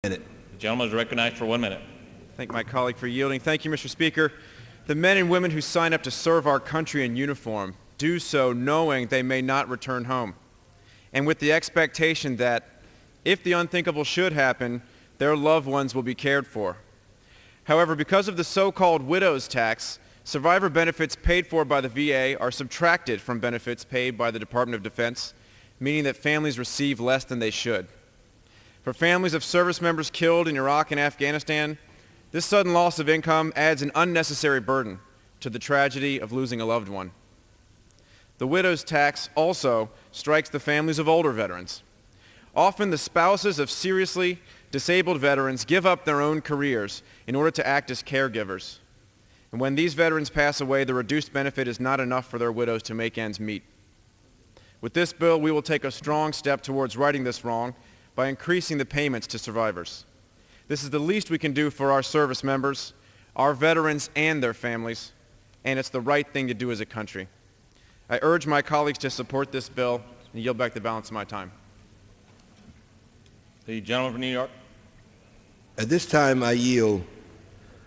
minute. The gentleman is recognized for 1 minute. Thank my colleague for yielding. Thank you, Mr. Speaker. The men and women who sign up to serve our country in uniform do so knowing they may not return home, and with the expectation that if the unthinkable should happen, their loved ones will be cared for. However, because of the so-called widow's tax, survivor benefits paid for by the VA are subtracted from benefits paid by the Department of Defense, meaning that families receive less than they should. For families of service members killed in Iraq and Afghanistan, this sudden loss of income adds an unnecessary burden to the tragedy of losing a loved one. The widow's tax also strikes the families of older veterans. Often the spouses of seriously disabled veterans give up their own careers in order to act as caregivers. And when these veterans pass away, the reduced benefit is not enough for their widows to make ends meet. With this bill, we will take a strong step towards righting this wrong by increasing the payments to survivors. This is the least we can do for our service members, our veterans, and their families, and it's the right thing to do as a country. I urge my colleagues to support this bill and yield back the balance of my time. The gentleman from New York. At this time, I yield